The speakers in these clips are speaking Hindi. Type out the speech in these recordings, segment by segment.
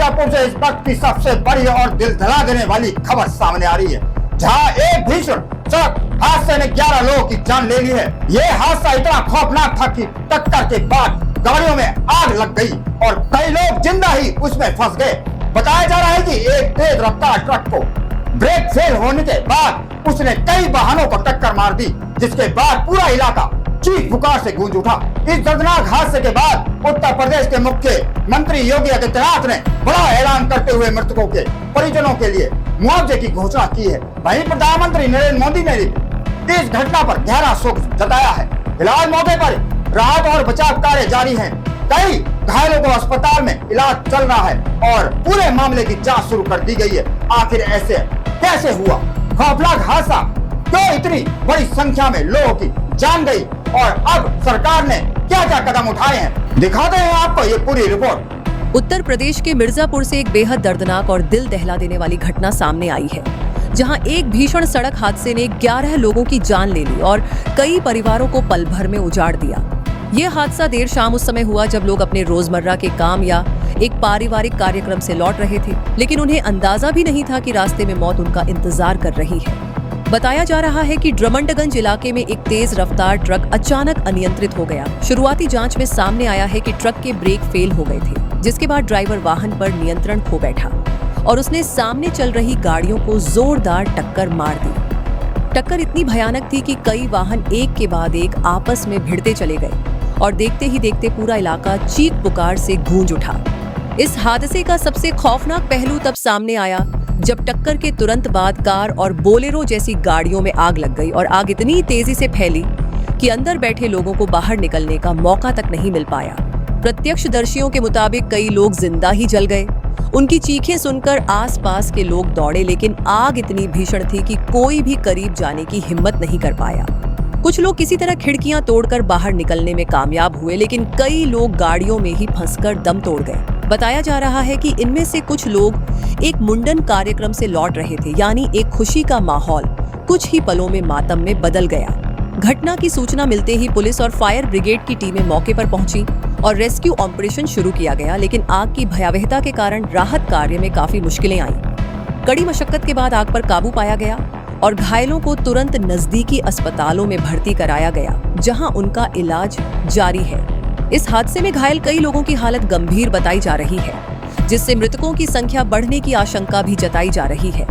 मिर्जापुर से इस वक्त की सबसे बड़ी और दिल दहला देने वाली खबर सामने आ रही है, जहां एक भीषण सड़क हादसे ने 11 लोगों की जान ले ली है। ये हादसा इतना खौफनाक था कि टक्कर के बाद गाड़ियों में आग लग गई और कई लोग जिंदा ही उसमें फंस गए। बताया जा रहा है कि एक तेज रफ्तार ट्रक को ब्रेक फेल होने के बाद उसने कई वाहनों को टक्कर मार दी, जिसके बाद पूरा इलाका चीख पुकार से गूंज उठा। इस दर्दनाक हादसे के बाद उत्तर प्रदेश के मुख्यमंत्री योगी आदित्यनाथ ने बड़ा ऐलान करते हुए मृतकों के परिजनों के लिए मुआवजे की घोषणा की है। वहीं प्रधानमंत्री नरेंद्र मोदी ने इस घटना पर गहरा शोक जताया है। फिलहाल मौके पर राहत और बचाव कार्य जारी है। कई घायलों को अस्पताल में इलाज चल रहा है और पूरे मामले की जांच शुरू कर दी गई है। आखिर ऐसे कैसे हुआ खौफनाक हादसा, क्यों इतनी बड़ी संख्या में लोगों की जान गई और अब सरकार ने क्या क्या कदम उठाए हैं, दिखाते हैं आपको ये पूरी रिपोर्ट। उत्तर प्रदेश के मिर्जापुर से एक बेहद दर्दनाक और दिल दहला देने वाली घटना सामने आई है, जहां एक भीषण सड़क हादसे ने 11 लोगों की जान ले ली और कई परिवारों को पल भर में उजाड़ दिया। ये हादसा देर शाम उस समय हुआ जब लोग अपने रोजमर्रा के काम या एक पारिवारिक कार्यक्रम से लौट रहे थे, लेकिन उन्हें अंदाजा भी नहीं था कि रास्ते में मौत उनका इंतजार कर रही है। बताया जा रहा है कि ड्रमंडगंज इलाके में एक तेज रफ्तार ट्रक अचानक अनियंत्रित हो गया। शुरुआती जांच में सामने आया है कि ट्रक के ब्रेक फेल हो गए थे, जिसके बाद ड्राइवर वाहन पर नियंत्रण खो बैठा और उसने सामने चल रही गाड़ियों को जोरदार टक्कर मार दी। टक्कर इतनी भयानक थी कि कई वाहन एक के बाद एक आपस में भिड़ते चले गए और देखते ही देखते पूरा इलाका चीख पुकार से गूंज उठा। इस हादसे का सबसे खौफनाक पहलू तब सामने आया जब टक्कर के तुरंत बाद कार और बोलेरो जैसी गाड़ियों में आग लग गई और आग इतनी तेजी से फैली कि अंदर बैठे लोगों को बाहर निकलने का मौका तक नहीं मिल पाया। प्रत्यक्षदर्शियों के मुताबिक कई लोग जिंदा ही जल गए। उनकी चीखें सुनकर आसपास के लोग दौड़े, लेकिन आग इतनी भीषण थी कि कोई भी करीब जाने की हिम्मत नहीं कर पाया। कुछ लोग किसी तरह खिड़कियां तोड़कर बाहर निकलने में कामयाब हुए, लेकिन कई लोग गाड़ियों में ही फंसकर दम तोड़ गए। बताया जा रहा है कि इनमें से कुछ लोग एक मुंडन कार्यक्रम से लौट रहे थे, यानी एक खुशी का माहौल कुछ ही पलों में मातम में बदल गया। घटना की सूचना मिलते ही पुलिस और फायर ब्रिगेड की टीमें मौके पर पहुंची और रेस्क्यू ऑपरेशन शुरू किया गया, लेकिन आग की भयावहता के कारण राहत कार्य में काफी मुश्किलें आईं। कड़ी मशक्कत के बाद आग पर काबू पाया गया और घायलों को तुरंत नजदीकी अस्पतालों में भर्ती कराया गया, जहां उनका इलाज जारी है। इस हादसे में घायल कई लोगों की हालत गंभीर बताई जा रही है, जिससे मृतकों की संख्या बढ़ने की आशंका भी जताई जा रही है।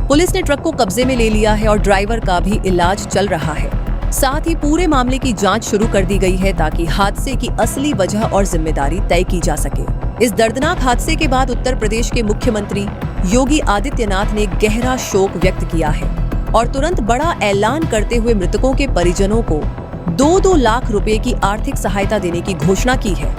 पुलिस ने ट्रक को कब्जे में ले लिया है और ड्राइवर का भी इलाज चल रहा है। साथ ही पूरे मामले की जांच शुरू कर दी गई है ताकि हादसे की असली वजह और जिम्मेदारी तय की जा सके। इस दर्दनाक हादसे के बाद उत्तर प्रदेश के मुख्यमंत्री योगी आदित्यनाथ ने गहरा शोक व्यक्त किया है और तुरंत बड़ा ऐलान करते हुए मृतकों के परिजनों को 2-2 लाख रुपए की आर्थिक सहायता देने की घोषणा की है।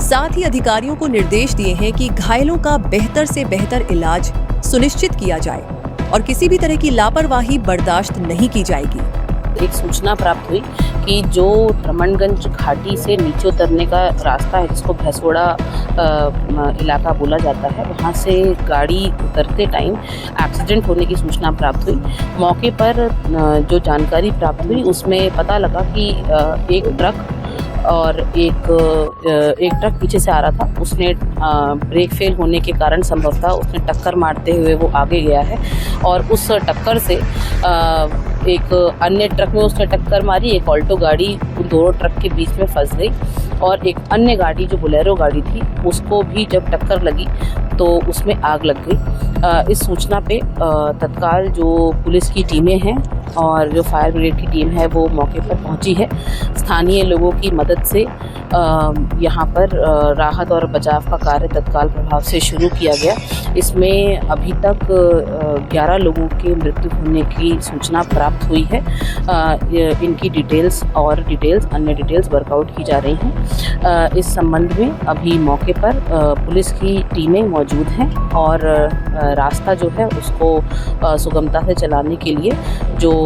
साथ ही अधिकारियों को निर्देश दिए हैं कि घायलों का बेहतर से बेहतर इलाज सुनिश्चित किया जाए और किसी भी तरह की लापरवाही बर्दाश्त नहीं की जाएगी। एक सूचना प्राप्त हुई कि जो ड्रमंडगंज घाटी से नीचे उतरने का रास्ता है, जिसको भैंसोड़ा इलाका बोला जाता है, वहाँ से गाड़ी उतरते टाइम एक्सीडेंट होने की सूचना प्राप्त हुई। मौके पर जो जानकारी प्राप्त हुई उसमें पता लगा कि एक ट्रक और एक ट्रक पीछे से आ रहा था। उसने ब्रेक फेल होने के कारण संभवतः उसने टक्कर मारते हुए वो आगे गया है और उस टक्कर से एक अन्य ट्रक में उसने टक्कर मारी। एक ऑल्टो गाड़ी उन दोनों ट्रक के बीच में फंस गई और एक अन्य गाड़ी जो बोलेरो गाड़ी थी उसको भी जब टक्कर लगी तो उसमें आग लग गई। इस सूचना पे तत्काल जो पुलिस की टीमें हैं और जो फायर ब्रिगेड की टीम है वो मौके पर पहुंची है। स्थानीय लोगों की मदद से यहाँ पर राहत और बचाव का कार्य तत्काल प्रभाव से शुरू किया गया। इसमें अभी तक 11 लोगों के मृत्यु होने की सूचना प्राप्त हुई है। इनकी अन्य डिटेल्स वर्कआउट की जा रही हैं। इस संबंध में अभी मौके पर पुलिस की टीमें मौजूद हैं और रास्ता जो है उसको सुगमता से चलाने के लिए जो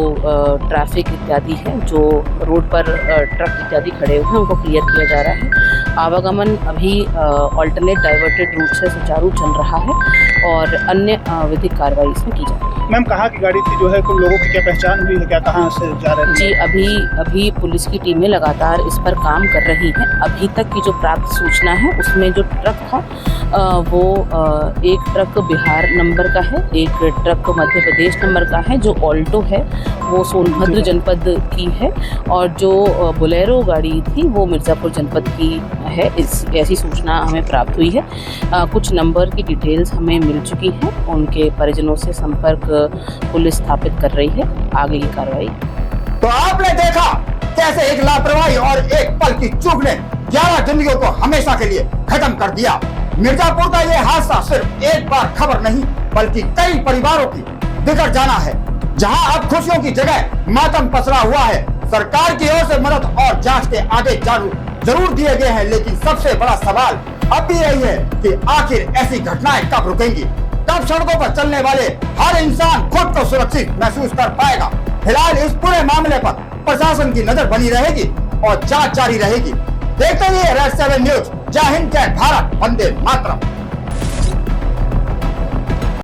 ट्रैफिक इत्यादि है, जो रोड पर ट्रक इत्यादि खड़े हुए हैं, उनको क्लियर किया जा रहा है। आवागमन अभी ऑल्टरनेट डाइवर्टेड रूट से सुचारू चल रहा है और अन्य विधिक कार्रवाई इसमें की जा रही है। मैम कहाँ की गाड़ी थी, जो है कुछ लोगों की क्या पहचान हुई है, क्या कहाँ से जा रहे थे? जी, अभी पुलिस की टीमें लगातार इस पर काम कर रही हैं। अभी तक की जो प्राप्त सूचना है उसमें जो ट्रक था वो एक ट्रक बिहार नंबर का है, एक ट्रक मध्य प्रदेश नंबर का है, जो ऑल्टो है वो सोनभद्र जनपद की है, और जो बोलेरो गाड़ी थी वो मिर्ज़ापुर जनपद की है। ऐसी सूचना हमें प्राप्त हुई है। कुछ नंबर की डिटेल्स हमें मिल चुकी हैं। उनके परिजनों से संपर्क पुलिस स्थापित कर रही है। आगे की कार्रवाई। तो आपने देखा कैसे एक लापरवाही और एक पल की चूक ने 11 जिंदगियों को हमेशा के लिए खत्म कर दिया। मिर्जापुर का ये हादसा सिर्फ एक बार खबर नहीं बल्कि कई परिवारों की बिगड़ जाना है, जहां अब खुशियों की जगह मातम पसरा हुआ है। सरकार की ओर से मदद और जांच के आदेश जरूर दिए गए हैं, लेकिन सबसे बड़ा सवाल अब भी यही है कि आखिर ऐसी घटनाएं कब रुकेंगी, कब सड़कों पर चलने वाले हर इंसान खुद को सुरक्षित महसूस कर पाएगा। फिलहाल इस पूरे मामले पर प्रशासन की नजर बनी रहेगी और जांच जारी रहेगी। देखते रहिए रेड 7 न्यूज। जय हिंद, जय भारत, वंदे मातरम।